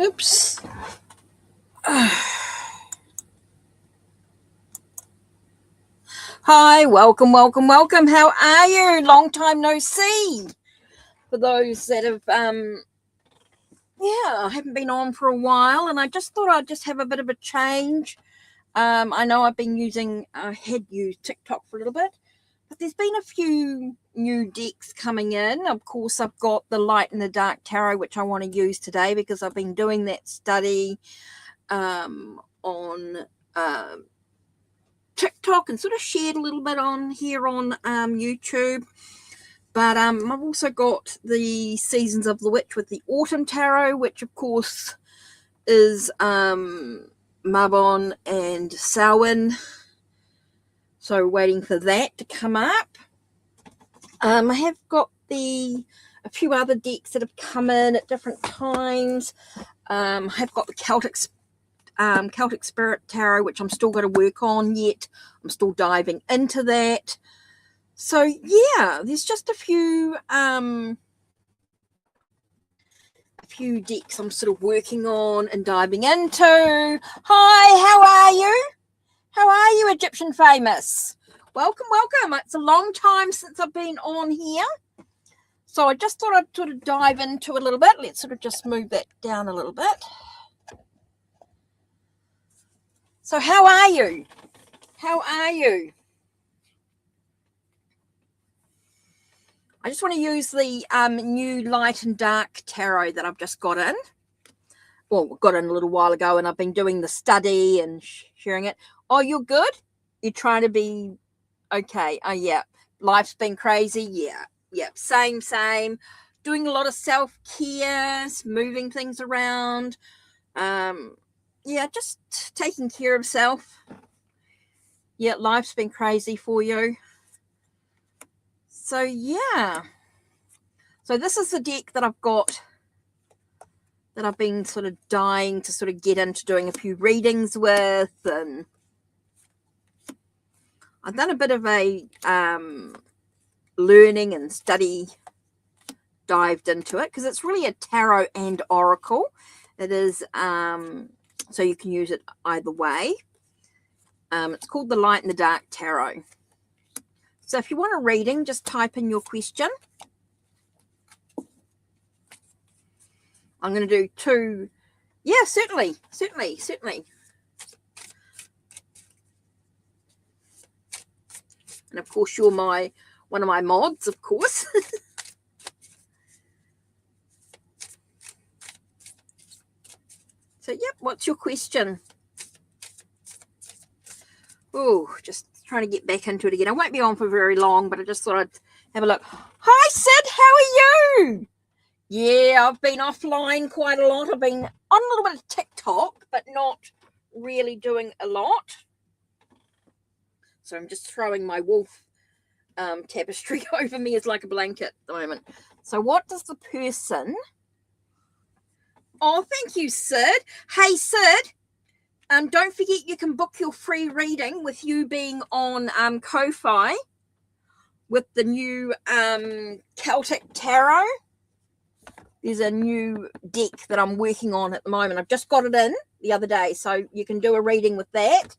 Oops. Hi, welcome. How are you? Long time no see. For those that have, I haven't been on for a while, and I just thought I'd just have a bit of a change. I know I've been had used TikTok for a little bit, but there's been a few new decks coming in. Of course, I've got the Light and the Dark Tarot, which I want to use today because I've been doing that study on TikTok and sort of shared a little bit on here on YouTube. But I've also got the Seasons of the Witch with the Autumn Tarot, which of course is Mabon and Samhain. So waiting for that to come up. I have got a few other decks that have come in at different times. I have got the Celtic Spirit Tarot, which I'm still going to work on yet. I'm still diving into that. So yeah, there's just a few decks I'm sort of working on and diving into. Hi, how are you? How are you, Egyptian Famous? Welcome. It's a long time since I've been on here. So I just thought I'd sort of dive into a little bit. Let's sort of just move that down a little bit. So how are you? I just want to use the new Light and Dark Tarot that I've just got in. Well, got in a little while ago, and I've been doing the study and sharing it. Oh, you're good? You're trying to be okay. Oh, yeah. Life's been crazy. Yeah. Same. Doing a lot of self-care, moving things around. Just taking care of self. Yeah, life's been crazy for you. So, yeah. So this is the deck that I've got that I've been sort of dying to sort of get into doing a few readings with, and I've done a bit of a learning and study, dived into it, because it's really a tarot and oracle. It is, so you can use it either way. It's called the Light and the Dark Tarot. So if you want a reading, just type in your question. I'm going to do two. Yeah, certainly. And of course, you're one of my mods, of course. So, yep, what's your question? Oh, just trying to get back into it again. I won't be on for very long, but I just thought I'd have a look. Hi, Sid, how are you? Yeah, I've been offline quite a lot. I've been on a little bit of TikTok, but not really doing a lot. So I'm just throwing my wolf tapestry over me as like a blanket at the moment. So what does the person... Oh, thank you, Sid. Hey, Sid, don't forget you can book your free reading with you being on Ko-Fi with the new Celtic Tarot. There's a new deck that I'm working on at the moment. I've just got it in the other day, so you can do a reading with that.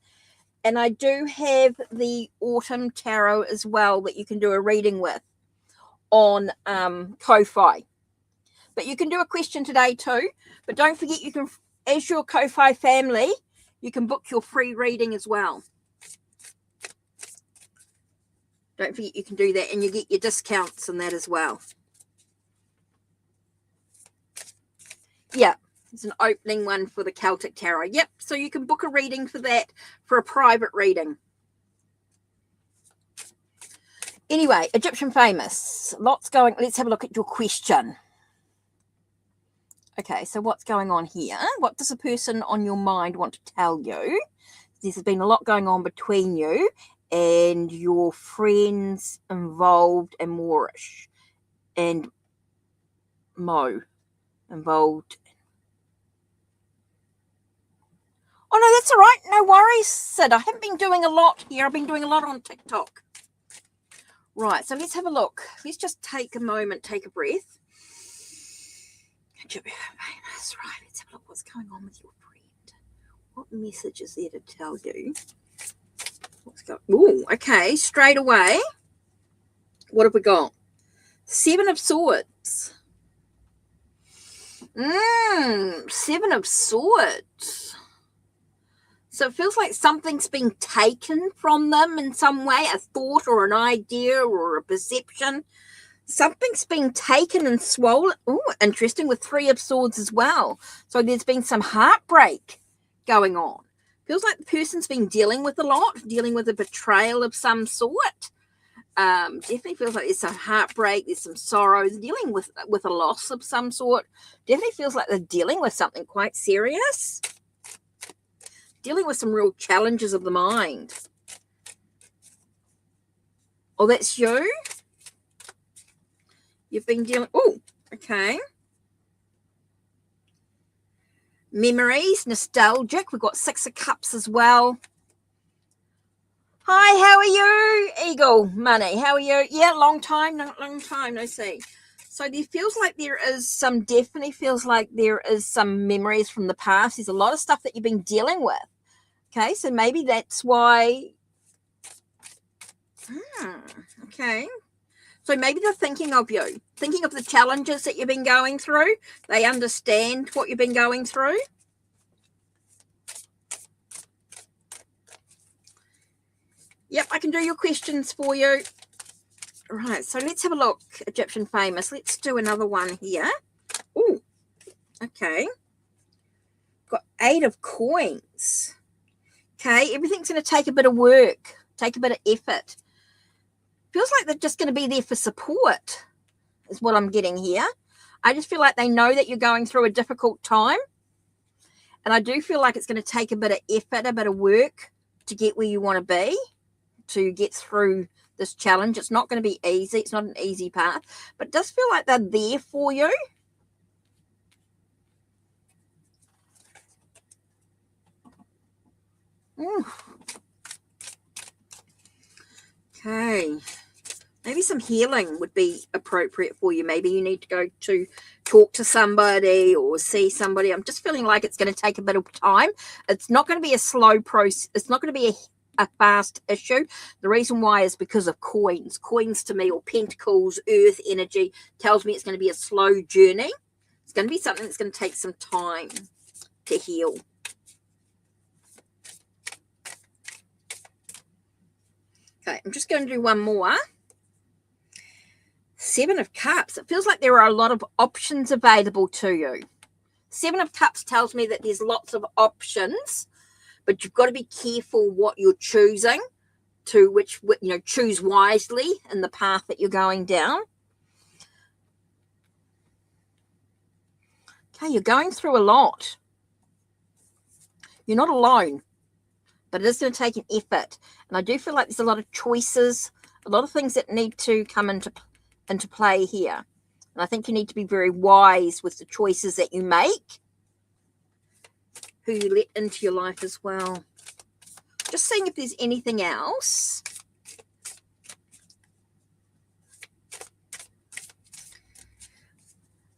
And I do have the Autumn Tarot as well that you can do a reading with on Ko-Fi. But you can do a question today too. But don't forget, you can, as your Ko-Fi family, you can book your free reading as well. Don't forget you can do that, and you get your discounts and that as well. Yeah, it's an opening one for the Celtic Tarot. Yep, so you can book a reading for that, for a private reading. Anyway, Egyptian Famous. Lots going... Let's have a look at your question. Okay, so what's going on here? What does a person on your mind want to tell you? There's been a lot going on between you and your friends involved and Moorish and Mo involved. Oh, no, that's all right. No worries, Sid. I haven't been doing a lot here. I've been doing a lot on TikTok. Right, so let's have a look. Let's just take a moment, take a breath. That's right. Let's have a look what's going on with your friend. What message is there to tell you? What's going? Oh, okay. Straight away. What have we got? 7 of Swords. 7 of Swords. So it feels like something's being taken from them in some way, a thought or an idea or a perception. Something's being taken and swollen. Oh, interesting, with 3 of Swords as well. So there's been some heartbreak going on. Feels like the person's been dealing with a lot, dealing with a betrayal of some sort. Definitely feels like there's some heartbreak, there's some sorrow, they're dealing with a loss of some sort. Definitely feels like they're dealing with something quite serious. Dealing with some real challenges of the mind. Oh, that's you? You've been dealing... Oh, okay. Memories, nostalgic. We've got 6 of Cups as well. Hi, how are you? Eagle Money, how are you? Yeah, long time no see. So there feels like there is some, definitely feels like there is some memories from the past. There's a lot of stuff that you've been dealing with. Okay, so maybe that's why. Okay. So maybe they're thinking of you, thinking of the challenges that you've been going through. They understand what you've been going through. Yep, I can do your questions for you. Right, so let's have a look. Egyptian famous. Let's do another one here. Oh, okay. Got 8 of Coins. Okay, everything's going to take a bit of work, take a bit of effort. Feels like they're just going to be there for support, is what I'm getting here. I just feel like they know that you're going through a difficult time. And I do feel like it's going to take a bit of effort, a bit of work to get where you want to be, to get through this challenge. It's not going to be easy. It's not an easy path, but it does feel like they're there for you. Okay. Maybe some healing would be appropriate for you. Maybe you need to go to talk to somebody or see somebody. I'm just feeling like it's going to take a bit of time. It's not going to be a slow process. It's not going to be a fast issue. The reason why is because of coins. Coins to me, or pentacles, earth energy, tells me it's going to be a slow journey. It's going to be something that's going to take some time to heal. Okay, I'm just going to do one more. 7 of Cups. It feels like there are a lot of options available to you. 7 of Cups tells me that there's lots of options, but you've got to be careful what you're choosing, to which, you know, choose wisely in the path that you're going down. Okay, you're going through a lot. You're not alone, but it is going to take an effort. And I do feel like there's a lot of choices, a lot of things that need to come into play here. And I think you need to be very wise with the choices that you make, who you let into your life as well. Just seeing if there's anything else.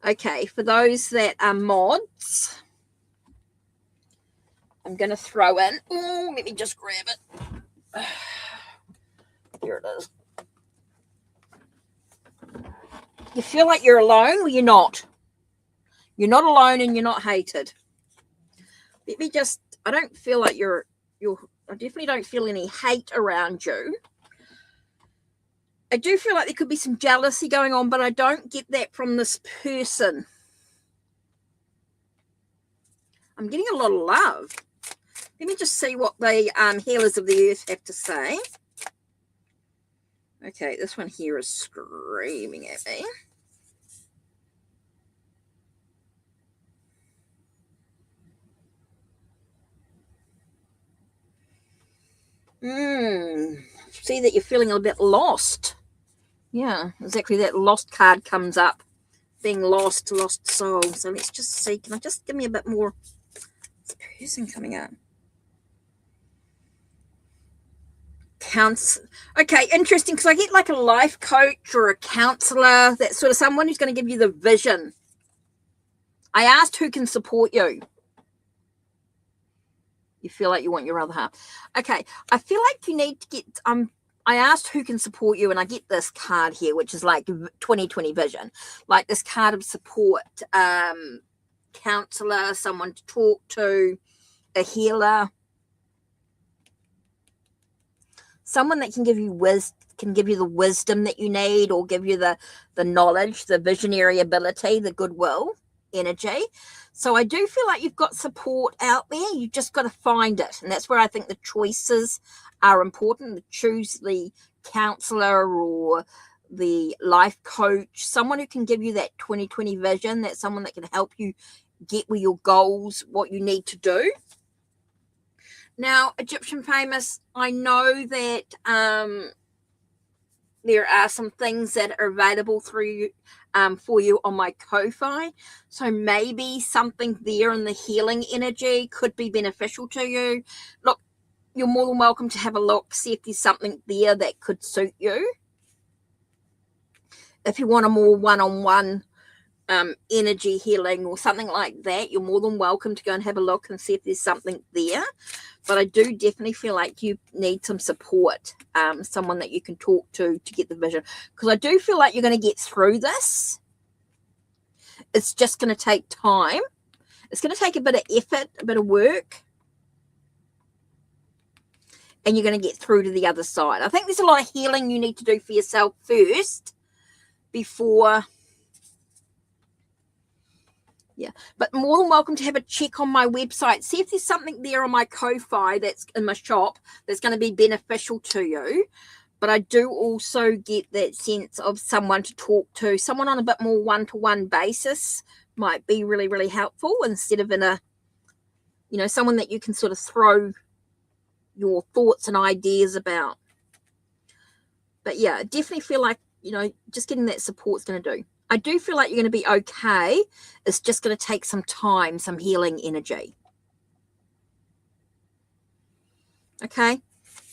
Okay, for those that are mods, I'm going to throw in, oh, let me just grab it. Here it is. You feel like you're alone? Well, you're not. You're not alone and you're not hated. Let me just, I don't feel like you're, I definitely don't feel any hate around you. I do feel like there could be some jealousy going on, but I don't get that from this person. I'm getting a lot of love. Let me just see what the healers of the earth have to say. Okay, this one here is screaming at me. See that you're feeling a bit lost. Yeah, exactly. That lost card comes up. Being lost soul. So let's just see. Can I just give me a bit more? This person coming up. Okay, interesting, because I get like a life coach or a counselor, that sort of someone who's going to give you the vision. I asked who can support you. You feel like you want your other half. Okay, I feel like you need to get, I asked who can support you, and I get this card here, which is like 2020 vision, like this card of support, counselor, someone to talk to, a healer, someone that can give you the wisdom that you need, or give you the knowledge, the visionary ability, the goodwill energy. So I do feel like you've got support out there. You just got to find it. And that's where I think the choices are important. To choose the counselor or the life coach, someone who can give you that 2020 vision. That's someone that can help you get where your goals, what you need to do. Now, Egyptian Famous, I know that there are some things that are available through for you on my Ko-Fi. So maybe something there in the healing energy could be beneficial to you. Look, you're more than welcome to have a look, see if there's something there that could suit you. If you want a more one-on-one energy healing or something like that, you're more than welcome to go and have a look and see if there's something there. But I do definitely feel like you need some support, someone that you can talk to get the vision. Because I do feel like you're going to get through this. It's just going to take time. It's going to take a bit of effort, a bit of work. And you're going to get through to the other side. I think there's a lot of healing you need to do for yourself first before... Yeah, but more than welcome to have a check on my website. See if there's something there on my Ko-Fi that's in my shop that's going to be beneficial to you. But I do also get that sense of someone to talk to. Someone on a bit more one-to-one basis might be really, really helpful instead of in a, someone that you can sort of throw your thoughts and ideas about. But yeah, I definitely feel like, just getting that support is going to do. I do feel like you're going to be okay. It's just going to take some time, some healing energy. Okay?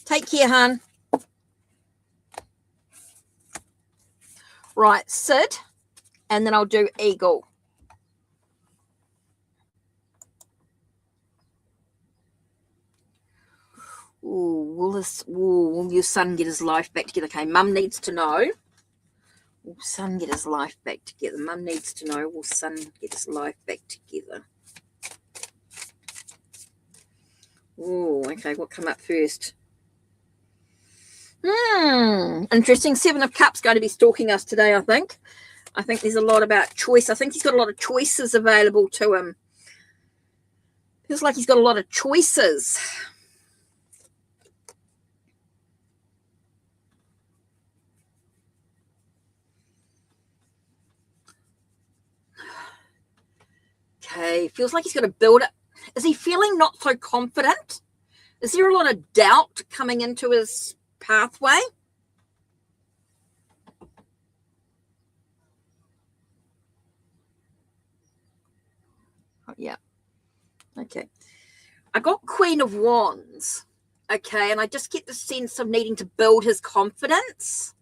Take care, hon. Right, Sid. And then I'll do Eagle. Ooh, will your son get his life back together? Okay, Mum needs to know. Will son get his life back together? Mum needs to know, will son get his life back together? Oh, okay, what come up first? Interesting. 7 of Cups going to be stalking us today, I think. I think there's a lot about choice. I think he's got a lot of choices available to him. Feels like he's got a lot of choices. Okay, feels like he's got to build it. Is he feeling not so confident? Is there a lot of doubt coming into his pathway? Oh, yeah. Okay. I got Queen of Wands. Okay, and I just get the sense of needing to build his confidence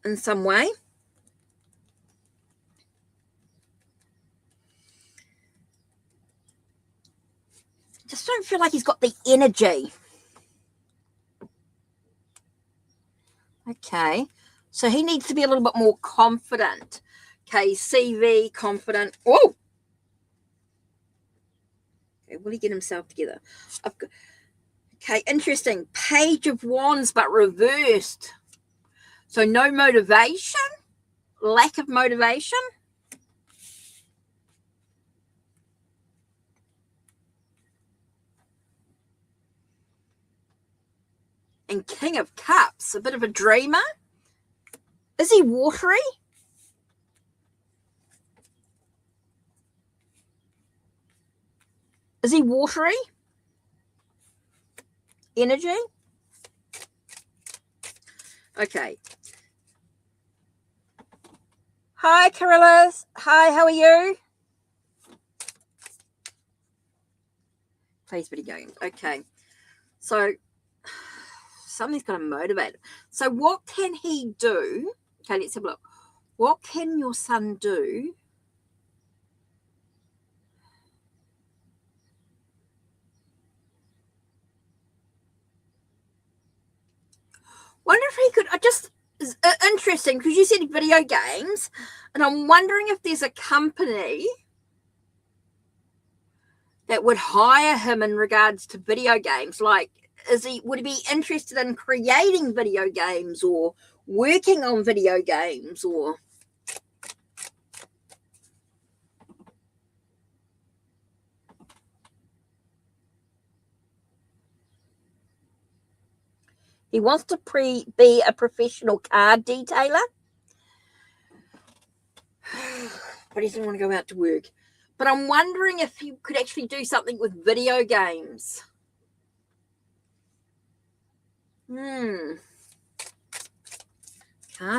in some way. Just don't feel like he's got the energy. Okay, so he needs to be a little bit more confident. Okay, CV, confident. Oh! Okay, will he get himself together? Okay, interesting. Page of Wands, but reversed. So no motivation, lack of motivation. And King of Cups, a bit of a dreamer. Is he watery? Is he watery? Energy? Okay. Hi, Carillas. Hi, how are you? Please be going. Okay. So something's going to motivate him. So what can he do? Okay, let's have a look. What can your son do wonder if he could. I just it's interesting because you said video games, and I'm wondering if there's a company that would hire him in regards to video games. Like, would he be interested in creating video games or working on video games or? He wants to be a professional car detailer, but he doesn't want to go out to work. But I'm wondering if he could actually do something with video games. Car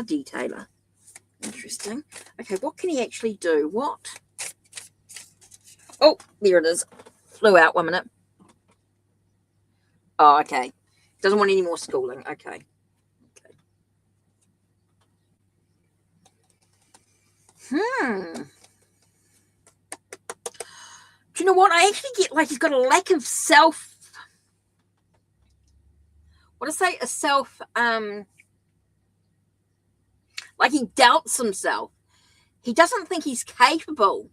detailer. Interesting. Okay, what can he actually do? What? Oh, there it is. Flew out 1 minute. Oh, okay. Doesn't want any more schooling. Okay. Do you know what? I actually get like he's got a lack of self. What to say? A self. Like he doubts himself. He doesn't think he's capable.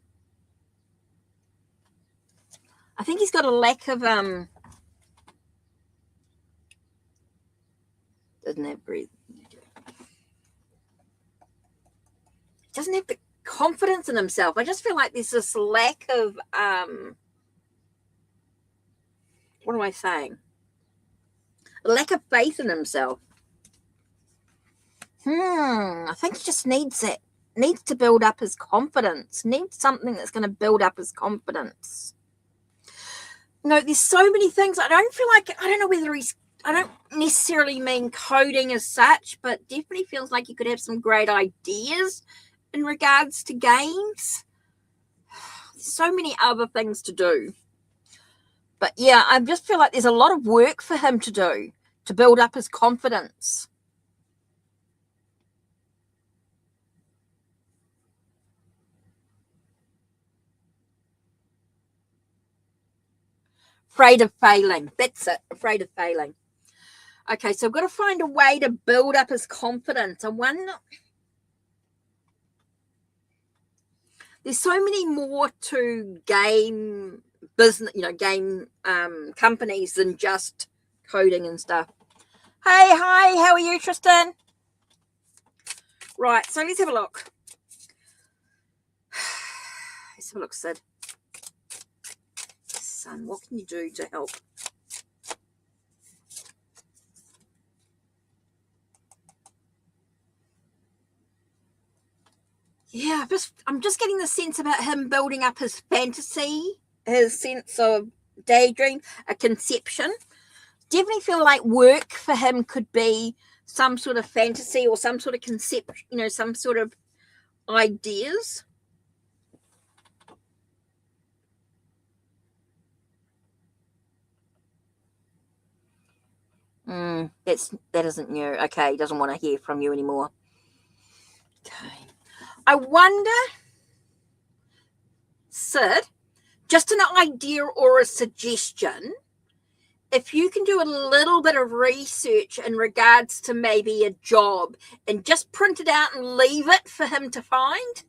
I think he's got a lack of doesn't have breathe. Doesn't have the confidence in himself. I just feel like there's this lack of what am I saying? A lack of faith in himself. I think he just needs it. Needs to build up his confidence. Needs something that's going to build up his confidence. No, there's so many things. I don't know whether I don't necessarily mean coding as such, but definitely feels like you could have some great ideas in regards to games. There's so many other things to do. But yeah, I just feel like there's a lot of work for him to do to build up his confidence. Afraid of failing. That's it. Afraid of failing. Okay, so I've got to find a way to build up his confidence. And there's so many more to game business, game companies than just coding and stuff. Hey, hi, how are you, Tristan? Right, so let's have a look. Let's have a look, Sid. Son, what can you do to help? Yeah, I'm just getting the sense about him building up his fantasy, his sense of daydream, a conception. Definitely feel like work for him could be some sort of fantasy or some sort of concept, some sort of ideas. That isn't new. Okay, he doesn't want to hear from you anymore. Okay. I wonder, Sid, just an idea or a suggestion, if you can do a little bit of research in regards to maybe a job and just print it out and leave it for him to find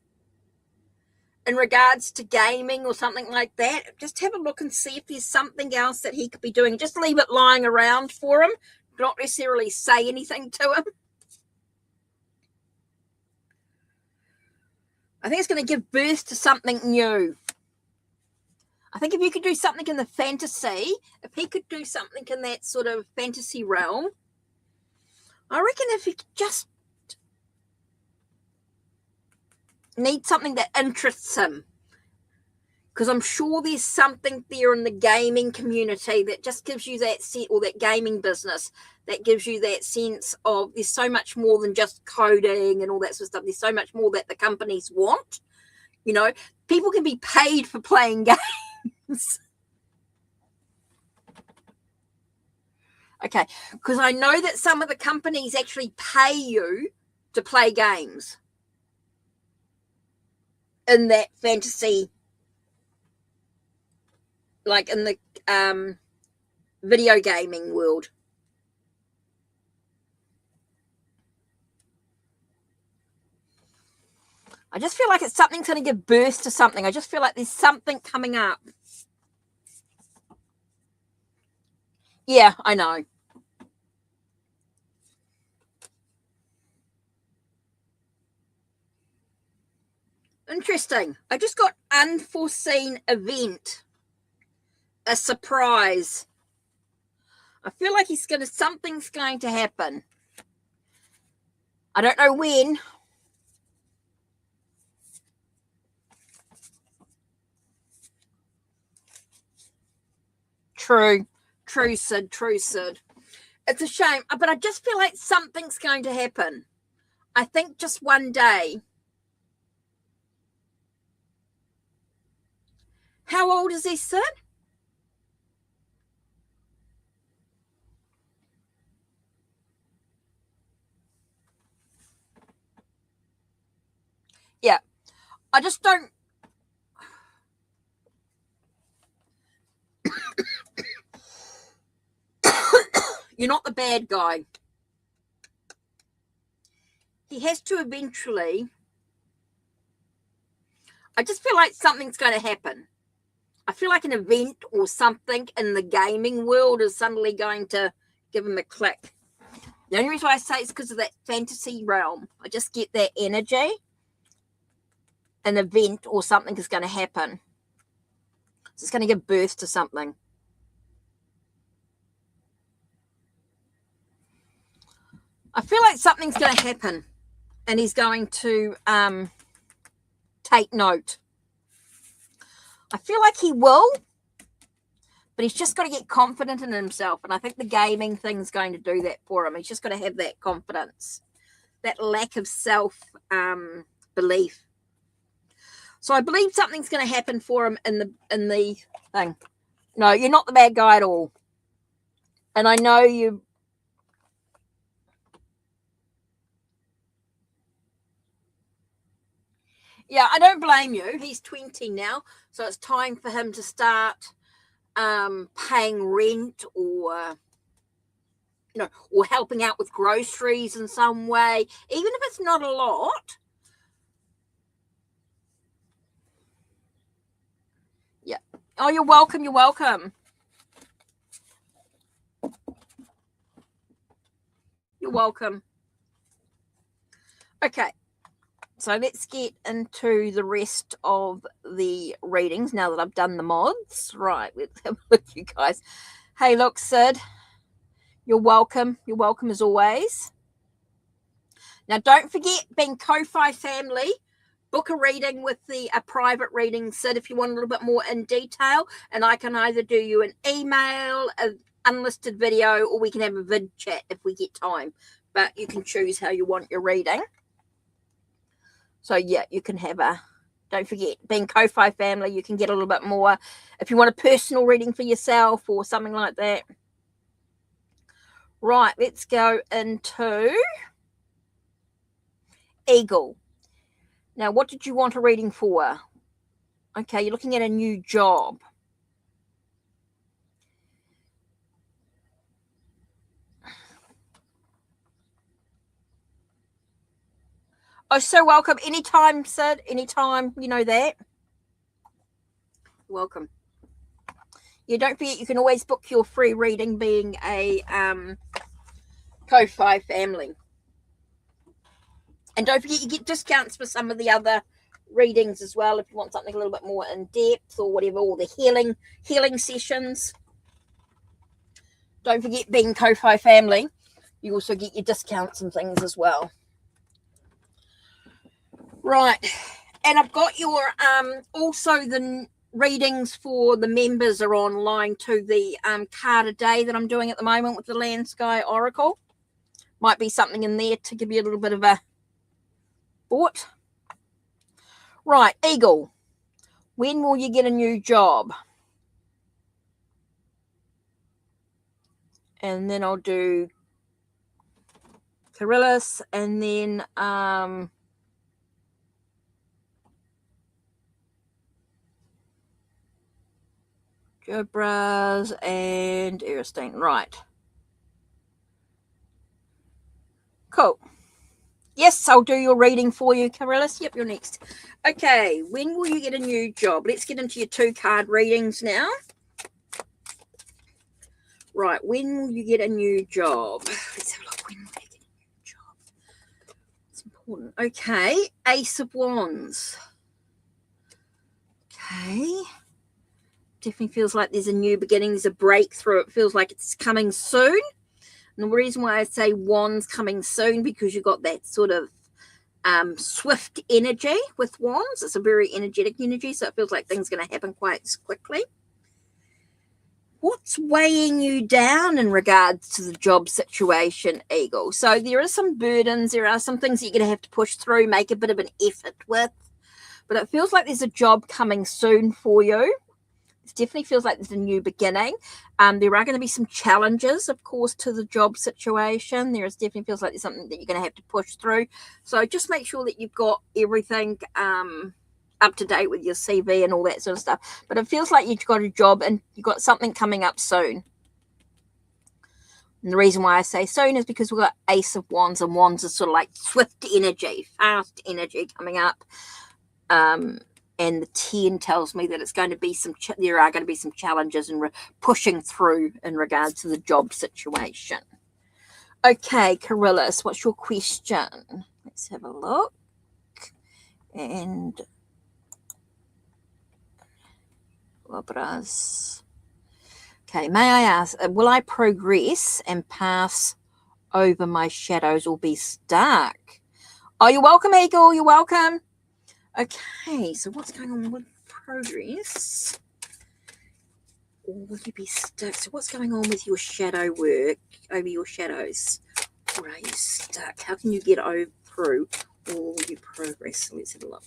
in regards to gaming or something like that, just have a look and see if there's something else that he could be doing. Just leave it lying around for him, not necessarily say anything to him. I think it's going to give birth to something new. I think if you could do something in the fantasy, if he could do something in that sort of fantasy realm, I reckon if he just needs something that interests him, because I'm sure there's something there in the gaming community that just gives you that sense, or that gaming business that gives you that sense of there's so much more than just coding and all that sort of stuff. There's so much more that the companies want. People can be paid for playing games. Okay, because I know that some of the companies actually pay you to play games in that fantasy, like in the video gaming world. I just feel like something's going to give birth to something. I just feel like there's something coming up. Yeah, I know. Interesting. I just got unforeseen event. A surprise. I feel like something's going to happen. I don't know when. True, Sid. It's a shame, but I just feel like something's going to happen. I think just one day. How old is he, Sid? Yeah, I just don't. You're not the bad guy. He has to eventually. I just feel like something's going to happen. I feel like an event or something in the gaming world is suddenly going to give him a click. The only reason why I say it's because of that fantasy realm. I just get that energy. An event or something is going to happen. So it's going to give birth to something. I feel like something's going to happen and he's going to take note. I feel like he will, but he's just got to get confident in himself. And I think the gaming thing's going to do that for him. He's just got to have that confidence, that lack of self-belief. So I believe something's going to happen for him in the thing. No, you're not the bad guy at all. And I know you. Yeah, I don't blame you. He's 20 now, so it's time for him to start paying rent or or helping out with groceries in some way, even if it's not a lot. Yeah. Oh, you're welcome. You're welcome. You're welcome. Okay. So let's get into the rest of the readings now that I've done the mods. Right, let's have a look, you guys. Hey, look, Sid. You're welcome. You're welcome as always. Now, don't forget, being Ko-Fi family, book a reading with a private reading, Sid, if you want a little bit more in detail. And I can either do you an email, an unlisted video, or we can have a vid chat if we get time. But you can choose how you want your reading. So, yeah, you can have don't forget, being Ko-Fi family, you can get a little bit more if you want a personal reading for yourself or something like that. Right, let's go into Eagle. Now, what did you want a reading for? Okay, you're looking at a new job. Oh, so welcome. Anytime, Sid. Anytime. You know that. Welcome. Yeah, don't forget, you can always book your free reading being a Ko-Fi family. And don't forget, you get discounts for some of the other readings as well if you want something a little bit more in depth or whatever, or the healing sessions. Don't forget, being Ko-Fi family, you also get your discounts and things as well. Right. And I've got your also the readings for the members are online to the card a day that I'm doing at the moment with the Land Sky Oracle. Might be something in there to give you a little bit of a thought. Right, Eagle. When will you get a new job? And then I'll do Carillus and then Jobras and Eristine. Right. Cool. Yes, I'll do your reading for you, Carolus. Yep, you're next. Okay, when will you get a new job? Let's get into your 2-card readings now. Right, when will you get a new job? Let's have a look. When will you get a new job? It's important. Okay, Ace of Wands. Okay. Definitely feels like there's a new beginning. There's a breakthrough. It feels like it's coming soon. And the reason why I say Wands coming soon, because you've got that sort of swift energy with Wands. It's a very energetic energy, so it feels like things are going to happen quite quickly. What's weighing you down in regards to the job situation, Eagle? So there are some burdens. There are some things that you're going to have to push through, make a bit of an effort with. But it feels like there's a job coming soon for you. It definitely feels like there's a new beginning. There are going to be some challenges, of course, to the job situation. There definitely feels like there's something that you're going to have to push through. So just make sure that you've got everything up to date with your CV and all that sort of stuff. But it feels like you've got a job and you've got something coming up soon. And the reason why I say soon is because we've got Ace of Wands, and Wands is sort of like swift energy, fast energy coming up. And the 10 tells me that it's going to be there are going to be some challenges and pushing through in regards to the job situation. Okay, Carolus, what's your question? Let's have a look. And Labras. Okay, may I ask, will I progress and pass over my shadows or be stuck? Oh, you're welcome, Eagle. You're welcome. Okay, so what's going on with progress? Or will you be stuck? So what's going on with your shadow work over your shadows? Or are you stuck? How can you get through? Or will you progress? So let's have a look.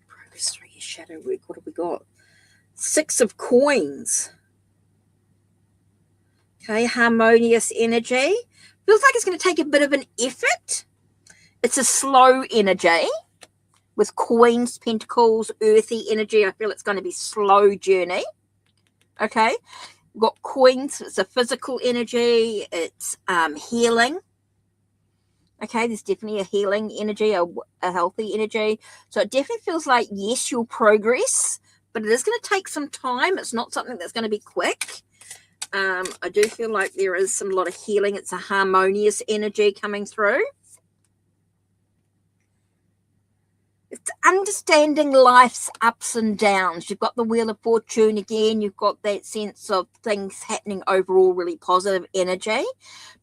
Progress through your shadow work. What have we got? 6 of Coins. Okay, harmonious energy. Feels like it's going to take a bit of an effort. It's a slow energy with Coins, Pentacles, earthy energy. I feel it's going to be slow journey. Okay, we've got Coins. It's a physical energy. It's healing. Okay, there's definitely a healing energy, a healthy energy. So it definitely feels like, yes, you'll progress, but it is going to take some time. It's not something that's going to be quick. I do feel like there is a lot of healing. It's a harmonious energy coming through. It's understanding life's ups and downs. You've got the Wheel of Fortune again. You've got that sense of things happening overall, really positive energy.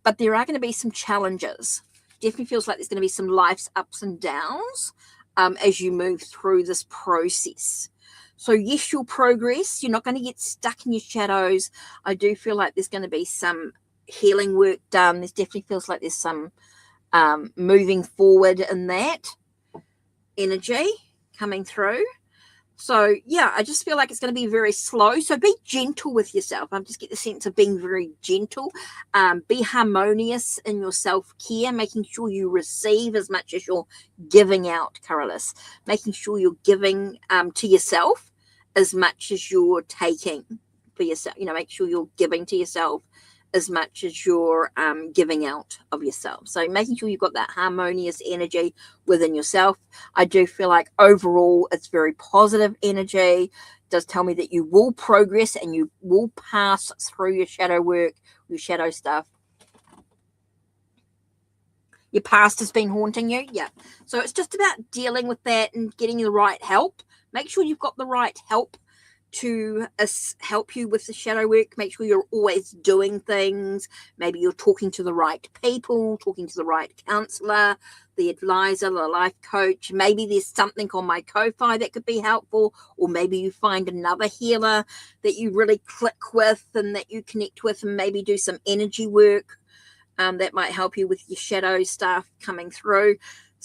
But there are going to be some challenges. Definitely feels like there's going to be some life's ups and downs as you move through this process. So yes, you'll progress. You're not going to get stuck in your shadows. I do feel like there's going to be some healing work done. This definitely feels like there's some moving forward in that energy coming through. So yeah, I just feel like it's going to be very slow. So be gentle with yourself. I just get the sense of being very gentle. Be harmonious in your self-care, making sure you receive as much as you're giving out, Carolus. Making sure you're giving to yourself as much as you're taking for yourself. You know, make sure you're giving to yourself as much as you're giving out of yourself. So making sure you've got that harmonious energy within yourself. I do feel like overall it's very positive energy. It does tell me that you will progress and you will pass through your shadow work, your shadow stuff. Your past has been haunting you. Yeah. So it's just about dealing with that and getting the right help. Make sure you've got the right help to help you with the shadow work. Make sure you're always doing things. Maybe you're talking to the right people, talking to the right counselor, the advisor, the life coach. Maybe there's something on my Ko-Fi that could be helpful, or maybe you find another healer that you really click with and that you connect with, and maybe do some energy work that might help you with your shadow stuff coming through.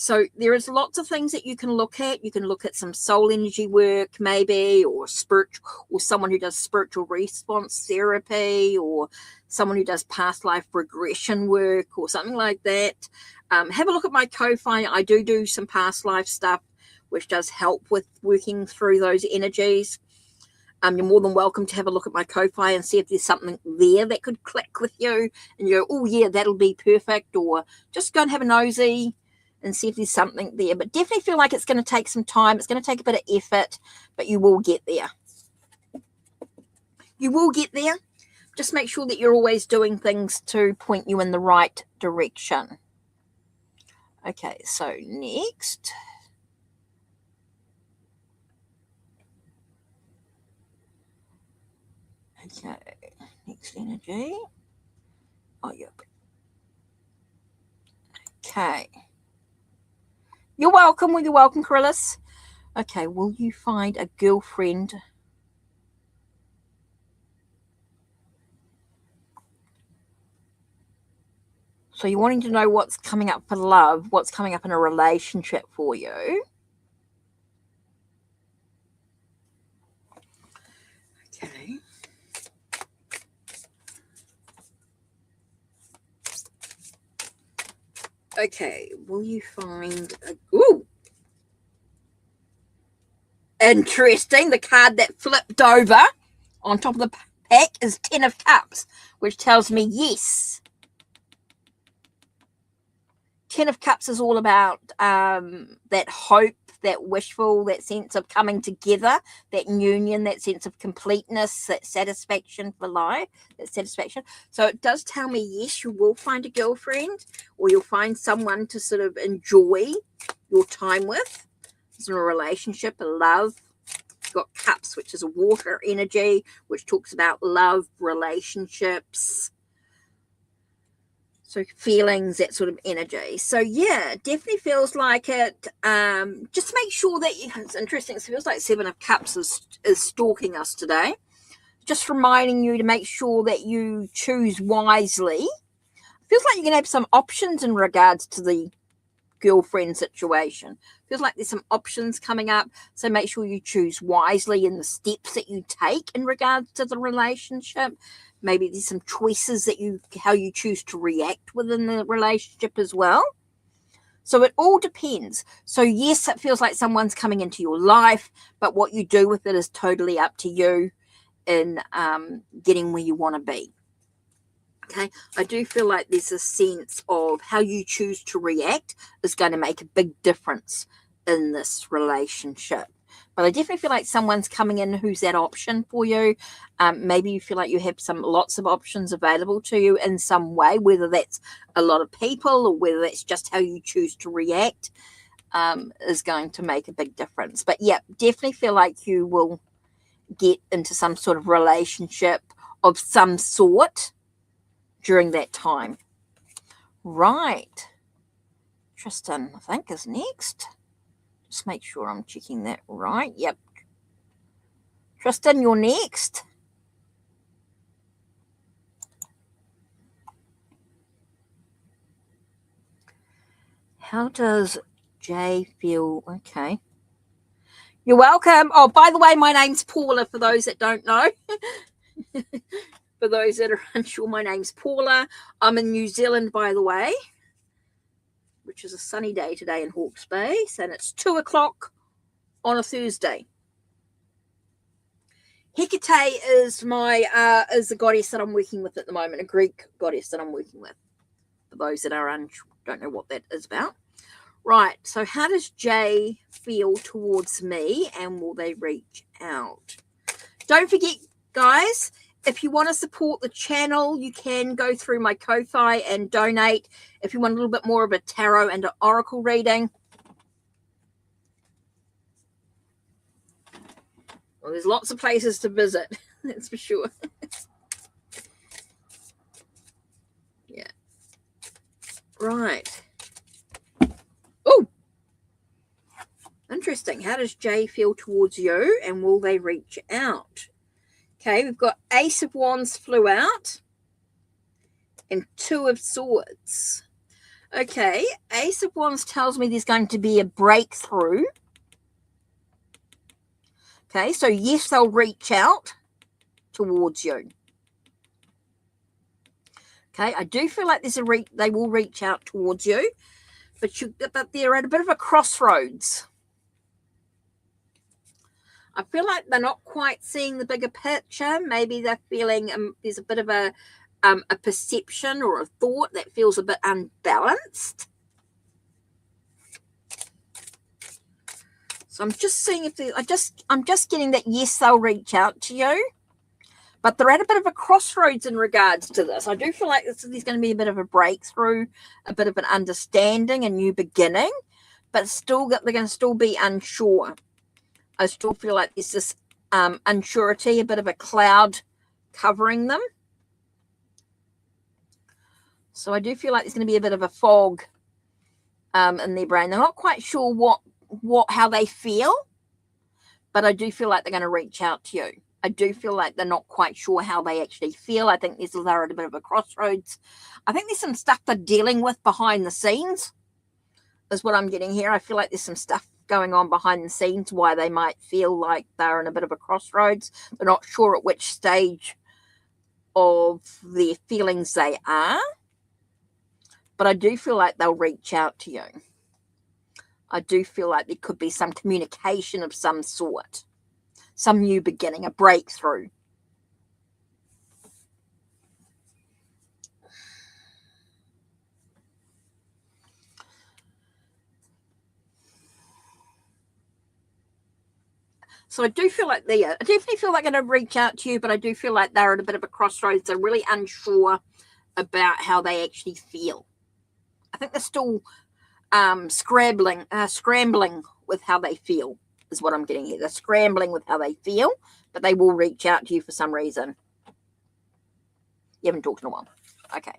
So there is lots of things that you can look at. You can look at some soul energy work maybe, or spiritual, or someone who does spiritual response therapy, or someone who does past life regression work or something like that. Have a look at my Ko-Fi. I do some past life stuff, which does help with working through those energies. You're more than welcome to have a look at my Ko-Fi and see if there's something there that could click with you and you go, oh yeah, that'll be perfect, or just go and have a nosy and see if there's something there. But definitely feel like it's going to take some time. It's going to take a bit of effort, but you will get there. You will get there. Just make sure that you're always doing things to point you in the right direction. Okay, so next. Okay, next energy. Oh, yep. Okay. You're welcome. Well, you're welcome, Coryllis. Okay, will you find a girlfriend? So you're wanting to know what's coming up for love, what's coming up in a relationship for you. Okay. Okay, will you find a... Ooh! Interesting. The card that flipped over on top of the pack is 10 of Cups, which tells me yes. 10 of Cups is all about that hope, that wishful, that sense of coming together, that union, that sense of completeness, that satisfaction for life, that satisfaction. So it does tell me, yes, you will find a girlfriend, or you'll find someone to sort of enjoy your time with. It's in a relationship, a love. You've got Cups, which is a water energy, which talks about love, relationships, so feelings, that sort of energy. So yeah, definitely feels like it. Just make sure that it's interesting. It feels like 7 of Cups is stalking us today. Just reminding you to make sure that you choose wisely. Feels like you're going to have some options in regards to the girlfriend situation. Feels like there's some options coming up. So make sure you choose wisely in the steps that you take in regards to the relationship. Maybe there's some choices that how you choose to react within the relationship as well. So it all depends. So yes, it feels like someone's coming into your life, but what you do with it is totally up to you in getting where you want to be. Okay, I do feel like there's a sense of how you choose to react is going to make a big difference in this relationship. But I definitely feel like someone's coming in who's that option for you. Maybe you feel like you have lots of options available to you in some way, whether that's a lot of people or whether that's just how you choose to react, is going to make a big difference. But yeah, definitely feel like you will get into some sort of relationship of some sort during that time. Right. Tristan, I think, is next. Just make sure I'm checking that right. Yep. Tristan, you're next. How does Jay feel? Okay. You're welcome. Oh, by the way, my name's Paula, for those that don't know. For those that are unsure, my name's Paula. I'm in New Zealand, by the way, which is a sunny day today in Hawke's Bay, and it's 2:00 on a Thursday. Hecate is is the goddess that I'm working with at the moment, a Greek goddess that I'm working with. For those that are don't know what that is about. Right, so how does Jay feel towards me, and will they reach out? Don't forget, guys, if you want to support the channel, you can go through my Ko-Fi and donate. If you want a little bit more of a tarot and an oracle reading, well, there's lots of places to visit, that's for sure. Yeah. Right. Oh, interesting. How does Jay feel towards you, and will they reach out? Okay, we've got Ace of Wands flew out and 2 of Swords. Okay, Ace of Wands tells me there's going to be a breakthrough. Okay, so yes, they'll reach out towards you. Okay, I do feel like they will reach out towards you, but they're at a bit of a crossroads. I feel like they're not quite seeing the bigger picture. Maybe they're feeling there's a bit of a perception or a thought that feels a bit unbalanced. So I'm just seeing if I'm just getting that yes, they'll reach out to you, but they're at a bit of a crossroads in regards to this. I do feel like there's going to be a bit of a breakthrough, a bit of an understanding, a new beginning, but still they're going to still be unsure. I still feel like there's this unsurety, a bit of a cloud covering them. So I do feel like there's going to be a bit of a fog in their brain. They're not quite sure how they feel, but I do feel like they're going to reach out to you. I do feel like they're not quite sure how they actually feel. I think they're at a bit of a crossroads. I think there's some stuff they're dealing with behind the scenes is what I'm getting here. I feel like there's some stuff going on behind the scenes why they might feel like they're in a bit of a crossroads. They're not sure at which stage of their feelings they are, but I do feel like they'll reach out to you. I do feel like there could be some communication of some sort, some new beginning, a breakthrough. So I do feel like I definitely feel like they're going to reach out to you, but I do feel like they're at a bit of a crossroads. They're really unsure about how they actually feel. I think they're still scrambling with how they feel is what I'm getting here. They're scrambling with how they feel, but they will reach out to you for some reason. You haven't talked in a while. Okay.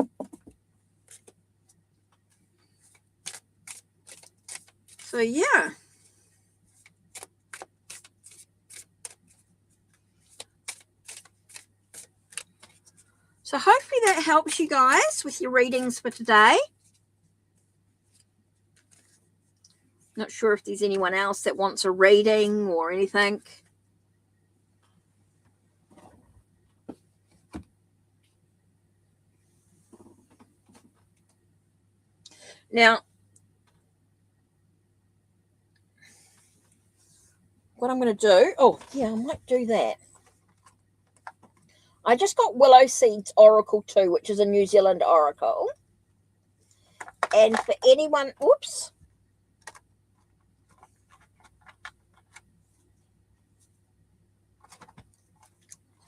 So yeah. So hopefully that helps you guys with your readings for today. Not sure if there's anyone else that wants a reading or anything. Now, what I'm going to do, I might do that. I just got Willow Seeds Oracle 2, which is a New Zealand oracle. And for anyone, whoops.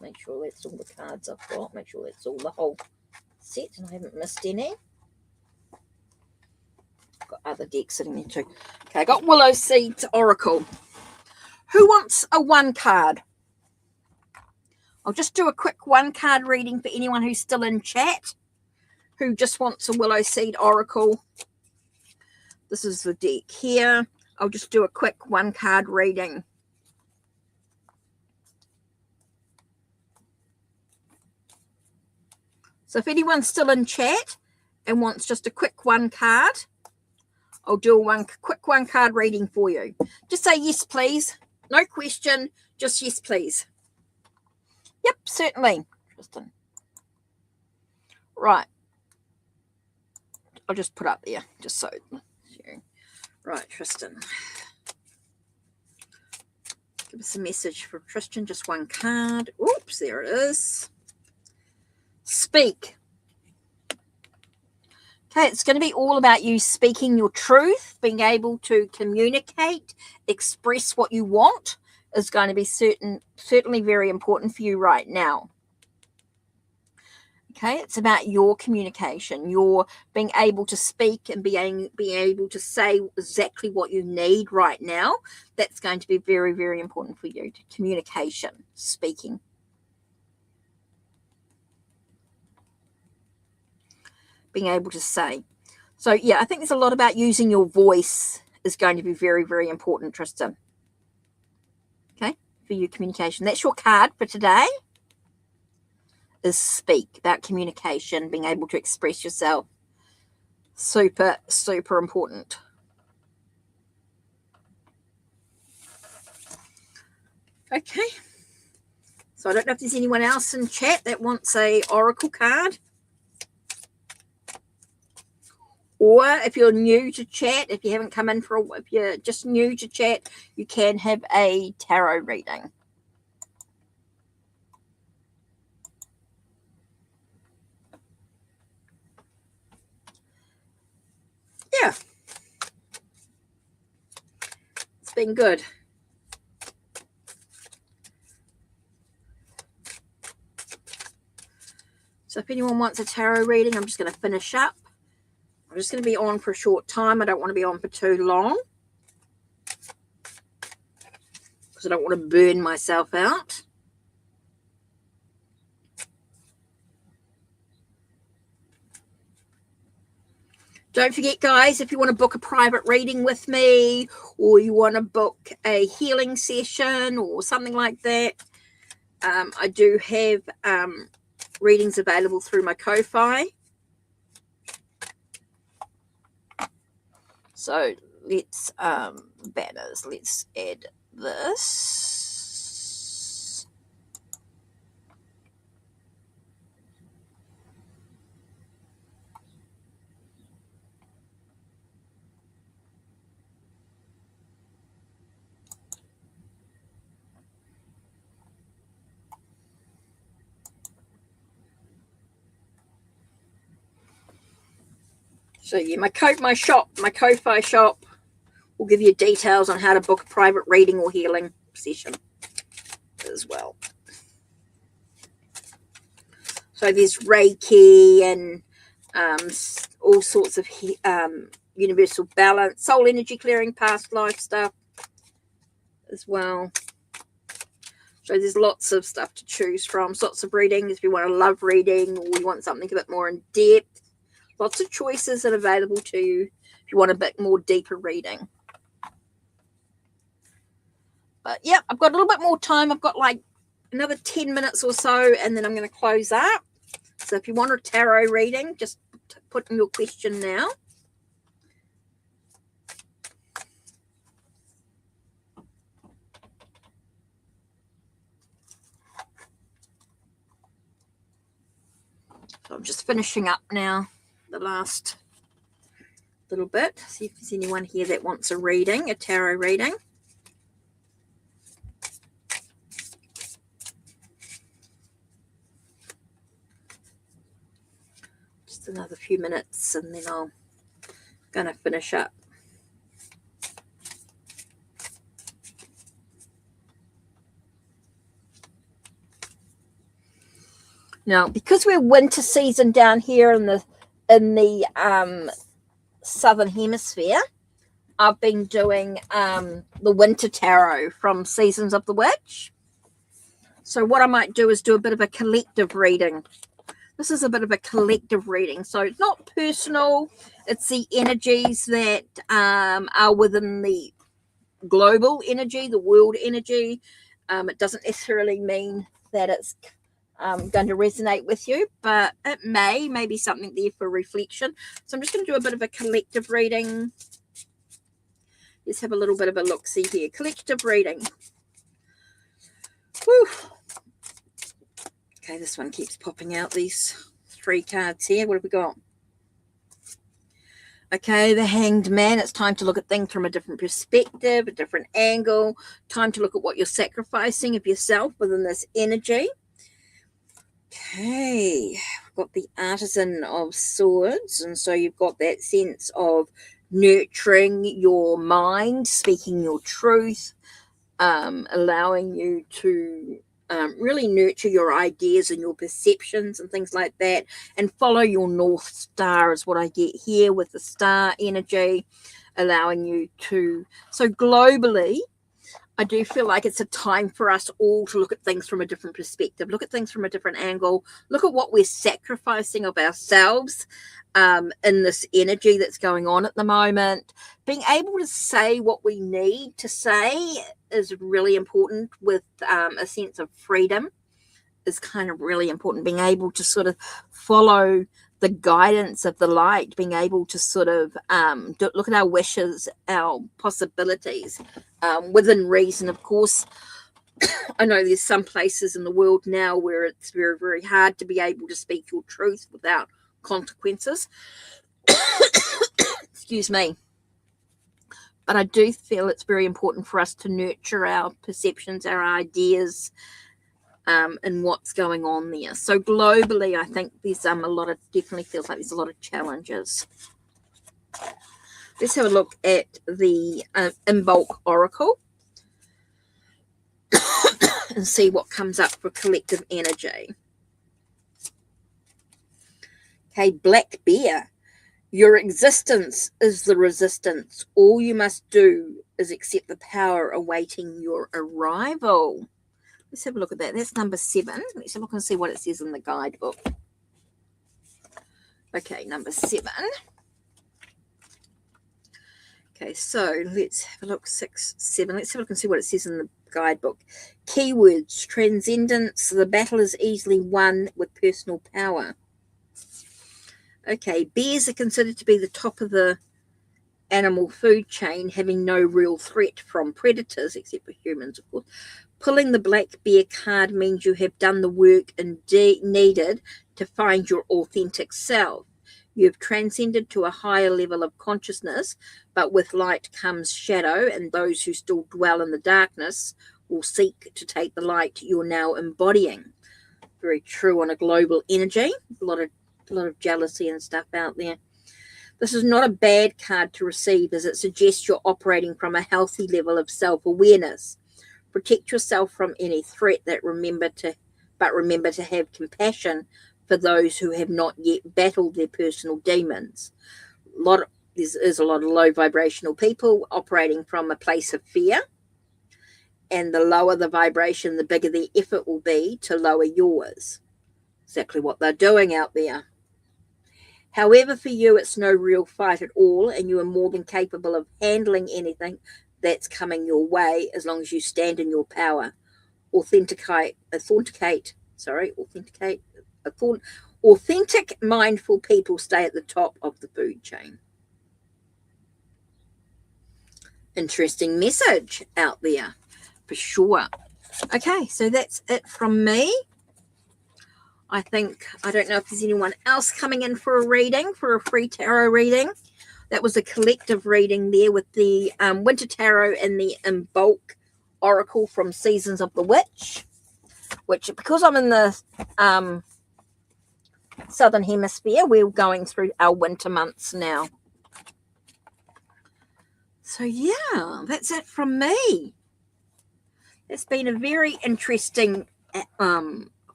Make sure that's all the cards I've got. Make sure that's all the whole set and I haven't missed any. I've got other decks sitting there too. Okay, I got Willow Seeds Oracle. Who wants a one card? I'll just do a quick one card reading for anyone who's still in chat who just wants a Willow Seed Oracle. This is the deck here. I'll just do a quick one card reading. So if anyone's still in chat and wants just a quick one card, I'll do a quick one card reading for you. Just say yes, please. No question, just yes, please. Yep, certainly, Tristan. Right. I'll just put up there, just so. Right, Tristan. Give us a message for Tristan, just one card. Oops, there it is. Speak. Okay, it's going to be all about you speaking your truth, being able to communicate, express what you want is going to be certainly very important for you right now. Okay, it's about your communication, your being able to speak and being able to say exactly what you need right now. That's going to be very, very important for you. Communication, speaking. Being able to say. So, yeah, I think there's a lot about using your voice is going to be very, very important, Tristan. Okay, for your communication. That's your card for today. Is speak, about communication, being able to express yourself. Super, super important. Okay. So I don't know if there's anyone else in chat that wants a oracle card. Or if you're new to chat, if you haven't come in for if you're just new to chat, you can have a tarot reading. Yeah. It's been good. So if anyone wants a tarot reading, I'm just going to finish up. I'm just going to be on for a short time. I don't want to be on for too long, because I don't want to burn myself out. Don't forget, guys, if you want to book a private reading with me, or you want to book a healing session or something like that, I do have readings available through my Ko-Fi. So let's banners. Let's add this. So yeah, my Ko-Fi shop will give you details on how to book a private reading or healing session as well. So there's Reiki and all sorts of universal balance, soul energy clearing, past life stuff as well. So there's lots of stuff to choose from, lots of readings if you want a love reading or you want something a bit more in depth. Lots of choices are available to you if you want a bit more deeper reading. But yeah, I've got a little bit more time. I've got like another 10 minutes or so, and then I'm going to close up. So if you want a tarot reading, just put in your question now. So I'm just finishing up now, the last little bit. See if there's anyone here that wants a reading, a tarot reading. Just another few minutes and then I'm going to finish up. Now, because we're winter season down here in the southern hemisphere, I've been doing the winter tarot from Seasons of the Witch. So what I might do is do a bit of a collective reading. This is a bit of a collective reading, so it's not personal. It's the energies that are within the global energy, the world energy. It doesn't necessarily mean that it's going to resonate with you, but it may be something there for reflection. So I'm just going to do a bit of a collective reading. Let's have a little bit of a look-see here. Collective reading. Whew. Okay, this one keeps popping out, these 3 cards here. What have we got? Okay, the Hanged Man. It's time to look at things from a different perspective, a different angle. Time to look at what you're sacrificing of yourself within this energy. Okay, we've got the Artisan of Swords. And so you've got that sense of nurturing your mind, speaking your truth, allowing you to really nurture your ideas and your perceptions and things like that, and follow your North Star is what I get here with the star energy, allowing you to. So globally, I do feel like it's a time for us all to look at things from a different perspective, look at things from a different angle, look at what we're sacrificing of ourselves in this energy that's going on at the moment. Being able to say what we need to say is really important, with a sense of freedom is kind of really important. Being able to sort of follow the guidance of the light, being able to sort of look at our wishes, our possibilities within reason. Of course, I know there's some places in the world now where it's very, very hard to be able to speak your truth without consequences. Excuse me. But I do feel it's very important for us to nurture our perceptions, our ideas, and what's going on there. So globally, I think there's definitely feels like there's a lot of challenges. Let's have a look at the in bulk oracle and see what comes up for collective energy. Okay, Black Bear. Your existence is the resistance. All you must do is accept the power awaiting your arrival. Let's have a look at that. That's number 7. Let's have a look and see what it says in the guidebook. Okay, number 7. Okay, so let's have a look. 6, 7. Let's have a look and see what it says in the guidebook. Keywords: transcendence. The battle is easily won with personal power. Okay, bears are considered to be the top of the animal food chain, having no real threat from predators, except for humans, of course. Pulling the Black Bear card means you have done the work needed to find your authentic self. You have transcended to a higher level of consciousness, but with light comes shadow, and those who still dwell in the darkness will seek to take the light you're now embodying. Very true on a global energy. A lot of jealousy and stuff out there. This is not a bad card to receive, as it suggests you're operating from a healthy level of self-awareness. Protect yourself from any threat, remember to have compassion for those who have not yet battled their personal demons. There's a lot of low vibrational people operating from a place of fear, and the lower the vibration, the bigger the effort will be to lower yours. Exactly what they're doing out there. However, for you, it's no real fight at all, and you are more than capable of handling anything that's coming your way as long as you stand in your power. Authentic, mindful people stay at the top of the food chain. Interesting message out there, for sure. Okay, so that's it from me. I don't know if there's anyone else coming in for a free tarot reading. That was a collective reading there with the Winter Tarot and the in bulk oracle from Seasons of the Witch, which, because I'm in the Southern Hemisphere, we're going through our winter months now. So yeah, that's it from me. It's been a very interesting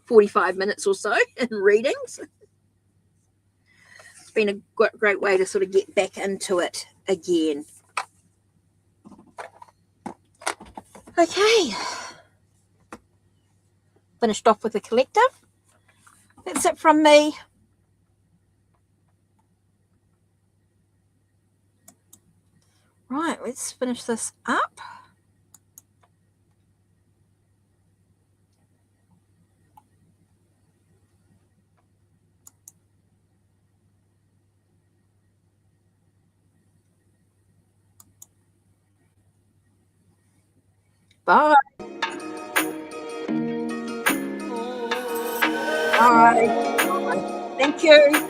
45 minutes or so in readings. It's been a great way to sort of get back into it again. Okay. Finished off with the collective. That's it from me. Right, let's finish this up. Bye. Bye. Thank you.